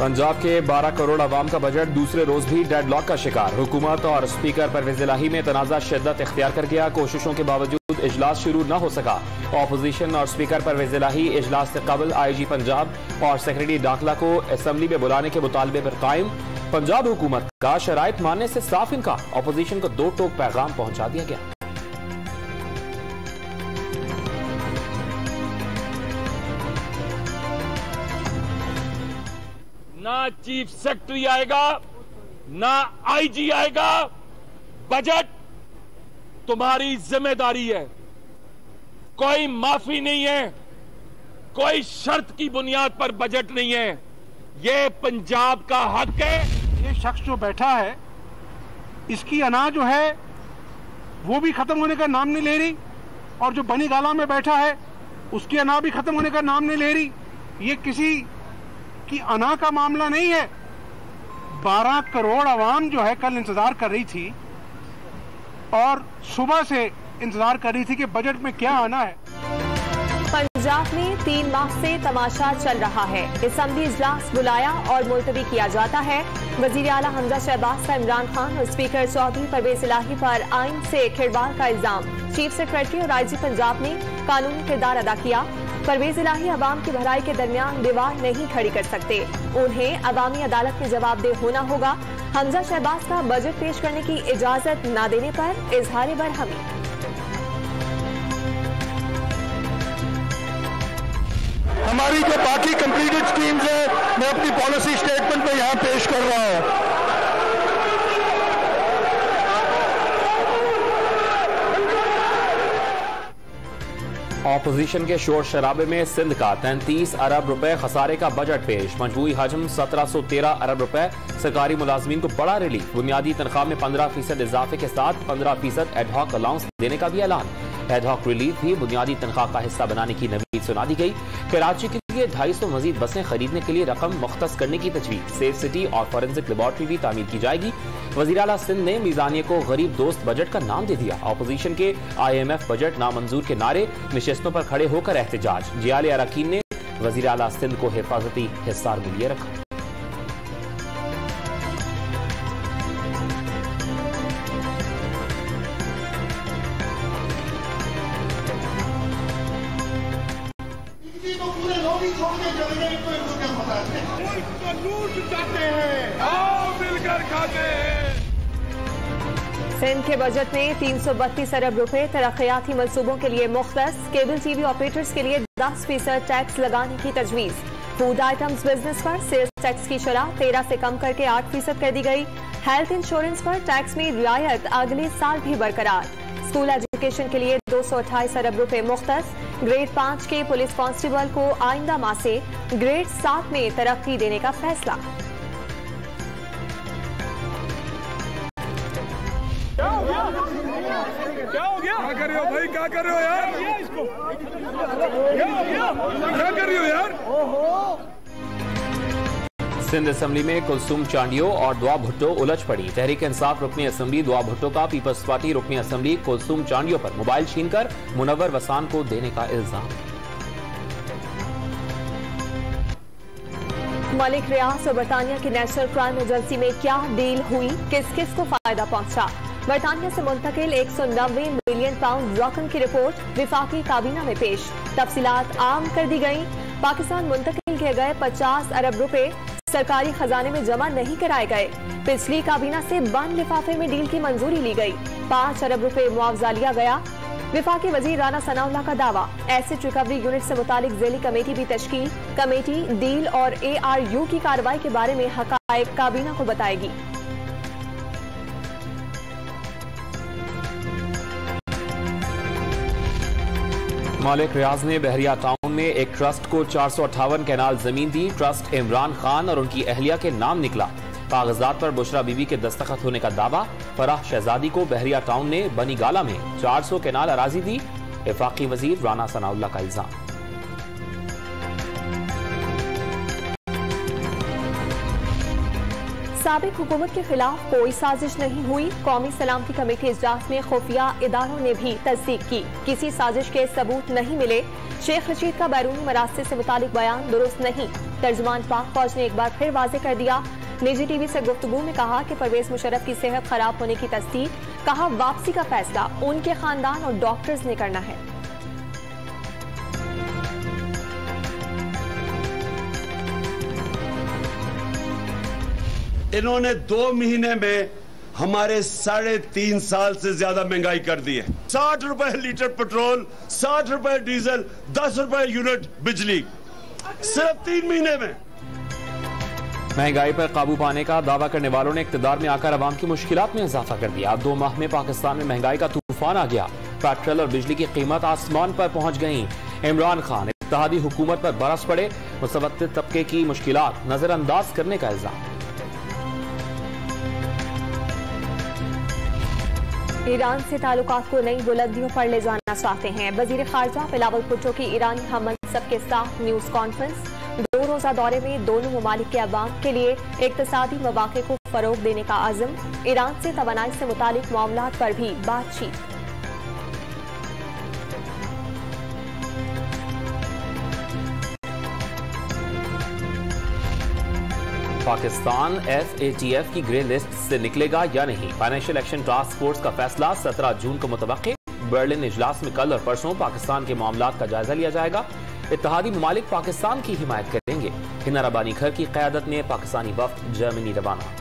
पंजाब के 12 करोड़ आवाम का बजट दूसरे रोज भी डेडलॉक का शिकार। हुकूमत और स्पीकर परवेज इलाही में तनाज़ा शिद्दत इख्तियार कर गया। कोशिशों के बावजूद इजलास शुरू न हो सका। ऑपोजिशन और स्पीकर परवेज इलाही इजलास से कबल IG पंजाब और सेक्रेटरी दाखिला को असेंबली में बुलाने के मुतालबे पर कायम। पंजाब हुकूमत का शराइत मानने से साफ इनकार। ऑपोजिशन को दो टोक पैगाम पहुंचा दिया गया। ना चीफ सेक्रेटरी आएगा, ना IG आएगा। बजट तुम्हारी जिम्मेदारी है, कोई माफी नहीं है, कोई शर्त की बुनियाद पर बजट नहीं है। ये पंजाब का हक है। ये शख्स जो बैठा है, इसकी अना जो है वो भी खत्म होने का नाम नहीं ले रही, और जो बनी गाला में बैठा है उसकी अना भी खत्म होने का नाम नहीं ले रही। ये किसी की अना का मामला नहीं है। 12 करोड़ आवाम जो है कल इंतजार कर रही थी और सुबह से इंतजार कर रही थी कि बजट में क्या आना है। पंजाब में 3 माह से तमाशा चल रहा है। असेंबली इजलास बुलाया और मुलतवी किया जाता है। वजीर आला हमजा शहबाज का इमरान खान और स्पीकर चौधरी परवेज इलाही पर आइन से खिलवाड़ का इल्जाम। चीफ सेक्रेटरी और IG पंजाब ने कानूनी किरदार अदा किया। परवेज इलाही अवाम की भलाई के दरमियान दीवार नहीं खड़ी कर सकते, उन्हें अवामी अदालत में जवाबदेह होना होगा। हमजा शहबाज का बजट पेश करने की इजाजत न देने पर इजहार बरहमी। हमारी जो बाकी कंप्लीटेड स्कीम्स है, मैं अपनी पॉलिसी स्टेटमेंट में यहां पेश कर रहा हूं। ऑपोजिशन के शोर शराबे में सिंध का 33 अरब रुपए खसारे का बजट पेश। मजमूई हजम 1713 अरब रुपए। सरकारी मुलाजमीन को बड़ा रिलीफ। बुनियादी तनख्वाह में 15% इजाफे के साथ 15% एडहॉक अलाउंस देने का भी ऐलान। एडहॉक रिलीफ भी बुनियादी तनख्वाह का हिस्सा बनाने की नवीद सुना दी गई। कराची के लिए 250 मजीद बसें खरीदने के लिए रकम मुख्तस करने की तजवीज। सेफ सिटी और फॉरेंसिक लेबॉर्ट्री भी तामीर की जाएगी। वजीर आला सिंध ने मीजानिया को गरीब दोस्त बजट का नाम दे दिया। ऑपोजिशन के IMF बजट नामंजूर के नारे, नशिस्तों पर खड़े होकर एहतजाज। जियाले अरकान ने वजीर आला सिंध को हिफाजती हिस्सार में लिए रखा। सिंध के बजट में 332 अरब रुपए तरक्याती मंसूबों के लिए मुख्तस। केबल TV ऑपरेटर्स के लिए 10% टैक्स लगाने की तजवीज। फूड आइटम्स बिजनेस पर सेल्स टैक्स की शरह 13 से कम करके 8% कर दी गई। हेल्थ इंश्योरेंस पर टैक्स में रियायत अगले साल भी बरकरार। स्कूल एजुकेशन के लिए 228 अरब रुपए मुख्तस। ग्रेड 5 के पुलिस कांस्टेबल को आइंदा माह से ग्रेड 7 में तरक्की देने का फैसला। क्या हो गया? क्या कर रहे हो भाई? क्या कर रहे हो यार? इसको क्या कर रहे हो यार? सिंध असेंबली में कुलसूम चांडियो और दुआ भुट्टो उलझ पड़ी। तहरीक इंसाफ रुकनी असेंबली दुआ भुट्टो का पीपल्स पार्टी रुकनी असेंबली कुलसूम चांडियो पर मोबाइल छीनकर मुनव्वर वसान को देने का इल्जाम। मलिक रियाज और बरतानिया की नेशनल क्राइम एजेंसी में क्या डील हुई, किस किस को फायदा पहुंचा? बरतानिया से मुंतकिल 190 मिलियन पाउंड रकम की रिपोर्ट विफाकी काबीना में पेश। तफसीलात आम कर दी गई। पाकिस्तान मुंतकिल किए गए 50 अरब रुपए सरकारी खजाने में जमा नहीं कराए गए। पिछली काबीना से बंद लिफाफे में डील की मंजूरी ली गई। 5 अरब रुपए मुआवजा लिया गया। विफाकी वजीर राना सनाउल्लाह का दावा। एसेट रिकवरी यूनिट से मुतालिक ज़ेली कमेटी भी तश्कील। कमेटी डील और ARU की कार्रवाई के बारे में हकायक काबीना को बताएगी। मलिक रियाज ने बहरिया टाउन में एक ट्रस्ट को 458 कैनाल जमीन दी। ट्रस्ट इमरान खान और उनकी अहलिया के नाम निकला। कागजात पर बुशरा बीबी के दस्तखत होने का दावा। फराह शहजादी को बहरिया टाउन ने बनी गाला में 400 कैनाल अराजी दी। वफाकी वजीर राना सनाउल्लाह का इल्जाम। साबिक हुकूमत के खिलाफ कोई साजिश नहीं हुई। कौमी सलामती कमेटी इजलास में खुफिया इदारों ने भी तस्दीक की, किसी साजिश के सबूत नहीं मिले। शेख रशीद का बैरूनी मरासिल से मुतालिक बयान दुरुस्त नहीं। तर्जुमान पाक फौज ने एक बार फिर वाजे कर दिया। निजी टीवी से गुफ्तगू में कहा कि परवेज मुशर्रफ की सेहत खराब होने की तस्दीक। कहा वापसी का फैसला उनके खानदान और डॉक्टर्स ने करना है। इन्होंने 2 महीने में हमारे 3.5 साल से ज्यादा महंगाई कर दी है। 60 रुपए लीटर पेट्रोल, 60 रुपए डीजल, 10 रुपए यूनिट बिजली, सिर्फ 3 महीने में। महंगाई पर काबू पाने का दावा करने वालों ने इक्तदार में आकर अवाम की मुश्किलात में इजाफा कर दिया। 2 माह में पाकिस्तान में महंगाई का तूफान आ गया। पेट्रोल और बिजली की कीमत आसमान पर पहुंच गई। इमरान खान इत्तेहादी हुकूमत पर बरस पड़े। मुतवस्तित तबके की मुश्किलात नजरअंदाज करने का इल्जाम। ईरान से ताल्लुकात को नई बुलंदियों पर ले जाना चाहते हैं। वजीर खारजा बिलावल भुट्टो की ईरानी हम मनसब के साथ न्यूज कॉन्फ्रेंस। 2 रोजा दौरे में दोनों ममालिक के अवाम के लिए इक्तिसादी मौके को फरोग देने का अज़म। ईरान से तवानाई से मुतालिक मामलात पर भी बातचीत। पाकिस्तान FATF की ग्रे लिस्ट से निकलेगा या नहीं, फाइनेंशियल एक्शन टास्क फोर्स का फैसला 17 जून को मुतवक्किल। बर्लिन इजलास में कल और परसों पाकिस्तान के मामलात का जायजा लिया जाएगा। इत्तेहादी ममालिक पाकिस्तान की हिमायत करेंगे। हिना रब्बानी घर की क़यादत में पाकिस्तानी वफ्द जर्मनी रवाना।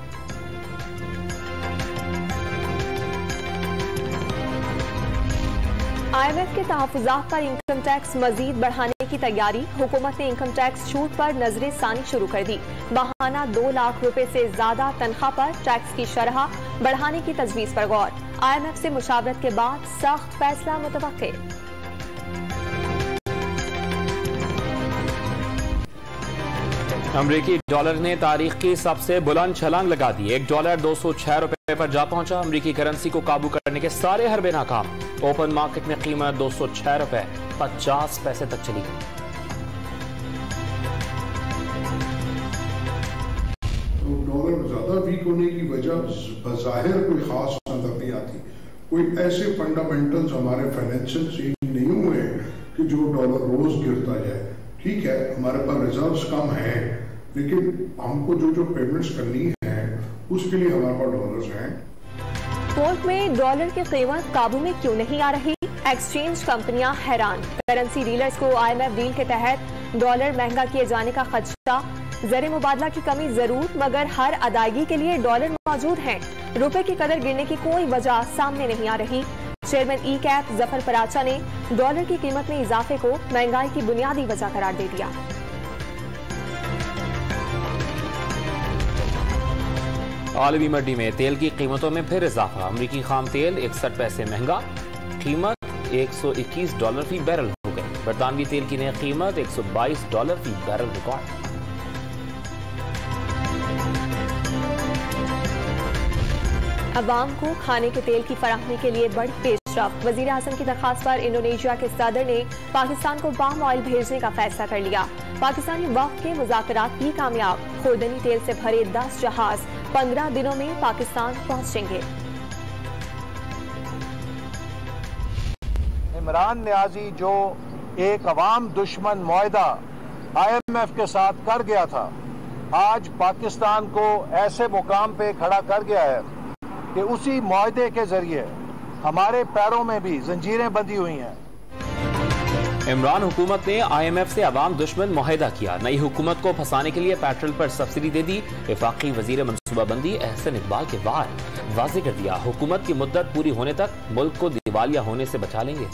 IMF के तहफ़्फ़ुज़ात पर इनकम टैक्स मजीद बढ़ाने की तैयारी। हुकूमत ने इनकम टैक्स छूट पर नजरे सानी शुरू कर दी। बहाना 2 लाख रुपए से ज्यादा तनख्वाह पर टैक्स की शरह बढ़ाने की तजवीज पर गौर। IMF से मुशावरत के बाद सख्त फैसला मुतवक्किल। अमरीकी डॉलर ने तारीख की सबसे बुलंद छलांग लगा दी। $1 206 रुपए पर जा पहुंचा। अमरीकी करेंसी को काबू करने के सारे हरबे नाकाम। ओपन मार्केट में कीमत 206 रुपए 50 पैसे तक चली गई। तो डॉलर ज्यादा वीक होने की वजह बज़ाहिर कोई खास नजर नहीं आती। कोई ऐसे फंडामेंटल्स हमारे फाइनेंशियल चेंज नहीं हुए कि जो डॉलर रोज गिरता जाए। ठीक है, हमारे पास रिजर्व्स कम है, लेकिन हमको जो पेमेंट्स करनी है उसके लिए हमारे पास डॉलर्स हैं। मुल्क में डॉलर की कीमत काबू में क्यों नहीं आ रही? एक्सचेंज कंपनियां हैरान। करेंसी डीलर्स को IMF डील के तहत डॉलर महंगा किए जाने का खदशा। ज़र मुबादला की कमी जरूर, मगर हर अदायगी के लिए डॉलर मौजूद है। रुपए की कदर गिरने की कोई वजह सामने नहीं आ रही। चेयरमैन ECAP जफर फराचा ने डॉलर की कीमत में इजाफे को महंगाई की बुनियादी वजह करार दे दिया। आलमी मंडी में तेल की कीमतों में फिर इजाफा। अमरीकी खाम तेल 61 पैसे महंगा, कीमत $121 फी बैरल हो गई। बरतानवी तेल की नई कीमत $122 फी बैरल रिकॉर्ड। अवाम को खाने के तेल की फराहमी के लिए बड़ी पेशरफ। वजीर आजम की दरखास्त पर इंडोनेशिया के सदर ने पाकिस्तान को पाम ऑयल भेजने का फैसला कर लिया। पाकिस्तानी वक्त के मुज़ाकरात भी कामयाब। खुर्दनी तेल से भरे 10 जहाज 15 दिनों में पाकिस्तान पहुंचेंगे। इमरान नियाजी जो एक अवाम दुश्मन मुआहदा IMF के साथ कर गया था, आज पाकिस्तान को ऐसे मुकाम पे खड़ा कर गया है कि उसी मुआहदे के जरिए हमारे पैरों में भी जंजीरें बंधी हुई हैं। इमरान हुकूमत ने IMF से अवाम दुश्मन मुआहदा किया। नई हुकूमत को फंसाने के लिए पेट्रोल पर सब्सिडी दे दी। वफाकी वजीर मनसूबाबंदी एहसन इकबाल के बाद वाज़ेह कर दिया, हुकूमत की मुद्दत पूरी होने तक मुल्क को दिवालिया होने से बचा लेंगे।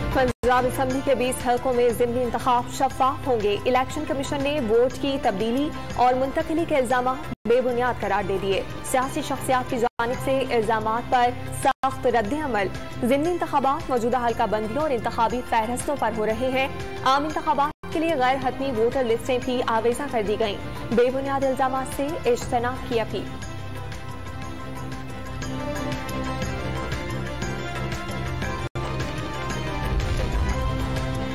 पंजाब असम्बली के 20 हलकों में ज़िमनी इंतखाब शफाफ होंगे। इलेक्शन कमीशन ने वोट की तब्दीली और मुंतकिली के इल्जाम बेबुनियाद करार दे दिए। सियासी शख्सियात की जानिब से इल्जामात पर सख्त रद्द-ए-अमल। ज़िमनी इंतखाबात मौजूदा हल्का बंदियों और इंतखाबी फहरिस्तों पर हो रहे हैं। आम इंतखाबात के लिए गैर हतमी वोटर लिस्टें भी आवेजा कर दी गयी। बेबुनियाद इल्जामात से इज्तनाब की अपील।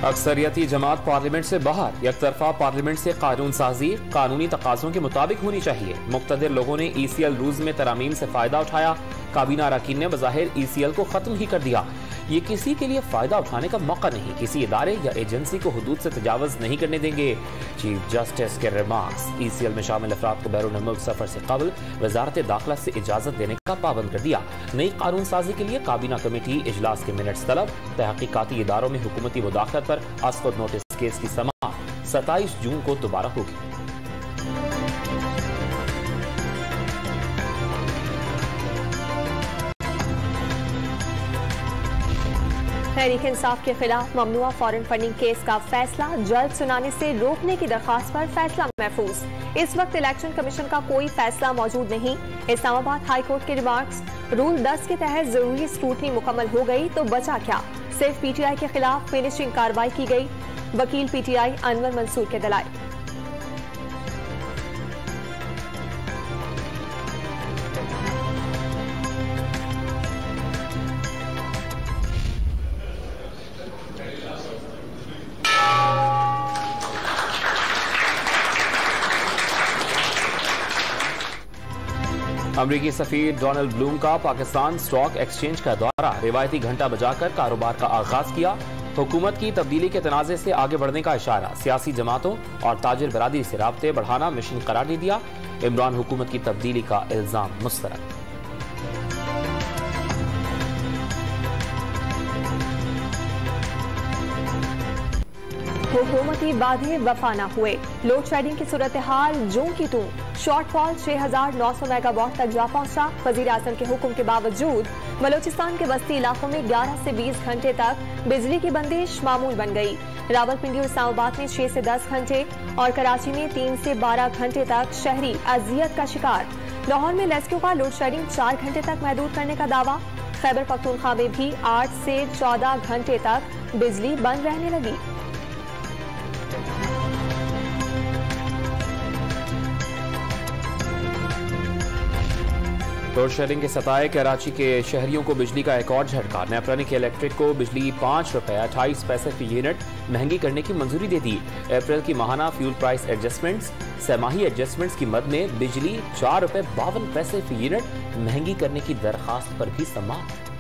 अक्सरियती जमात पार्लियामेंट से बाहर, एक तरफा पार्लियामेंट से कानून साजी कानूनी तकाज़ों के मुताबिक होनी चाहिए। मुक्तदिर लोगों ने ECL रूल्स में तरामीम से फायदा उठाया। काबीना अरकान ने बज़ाहिर ECL को खत्म ही कर दिया। ये किसी के लिए फायदा उठाने का मौका नहीं, किसी इदारे या एजेंसी को हुदूद से तजावज़ नहीं करने देंगे। चीफ जस्टिस के रिमार्क्स। ECL में शामिल अफराद को बैरून मुल्क सफर से कबल वजारत दाखिला से इजाजत देने का पाबंद कर दिया। नई कानून साजी के लिए काबीना कमेटी इजलास के मिनट्स तलब। तहकीकाती इदारों में हुकूमती मुदाखलत पर अस्पद नोटिस केस की समाअत 27 जून को दोबारा होगी। तहरीक इंसाफ के खिलाफ ममनुआ फॉरेन फंडिंग केस का फैसला जल्द सुनाने से रोकने की दरखास्त पर फैसला महफूज। इस वक्त इलेक्शन कमीशन का कोई फैसला मौजूद नहीं। इस्लामाबाद हाई कोर्ट के रिमार्क्स। रूल 10 के तहत जरूरी स्क्रूटनी मुकम्मल हो गई तो बचा क्या, सिर्फ PTI के खिलाफ फिनिशिंग कार्रवाई की गई। वकील PTI अनवर मंसूर के दलाइल। अमरीकी सफीर डोनाल्ड ब्लूम का पाकिस्तान स्टॉक एक्सचेंज का दौरा, रिवायती घंटा बजाकर कारोबार का आगाज किया। हुकूमत की तब्दीली के तनाज़े से आगे बढ़ने का इशारा, सियासी जमातों और ताजिर बरादरी से राब्ते बढ़ाना मिशन करार दे दिया। इमरान हुकूमत की तब्दीली का इल्जाम मुस्तरद। हुकूमती वादे वफा न हुए, लोड शेडिंग की सूरत हाल जूं की तूं। शॉर्टफॉल 6900 मेगावाट तक जा पहुंचा। वजीर आजम के हुक्म के बावजूद बलोचिस्तान के बस्ती इलाकों में 11 से 20 घंटे तक बिजली की बंदिश मामूल बन गई। रावलपिंडी और इस्लामाबाद में 6 से 10 घंटे और कराची में 3 से 12 घंटे तक शहरी अजियत का शिकार। लाहौर में लेस्क्यू का लोड शेडिंग 4 घंटे तक महदूद करने का दावा। खैबर पख्तूनख्वा में भी 8 से 14 घंटे तक बिजली बंद रहने लगी। लोड शेडिंग के सताए कराची के शहरियों को बिजली का एक और झटका। नेपरानिक इलेक्ट्रिक को बिजली ₹5.28 फी यूनिट महंगी करने की मंजूरी दे दी। अप्रैल की माहाना फ्यूल प्राइस एडजस्टमेंट्स, सहमाही एडजस्टमेंट्स की मद में बिजली ₹4.52 फी यूनिट महंगी करने की दरखास्त पर भी समाअत।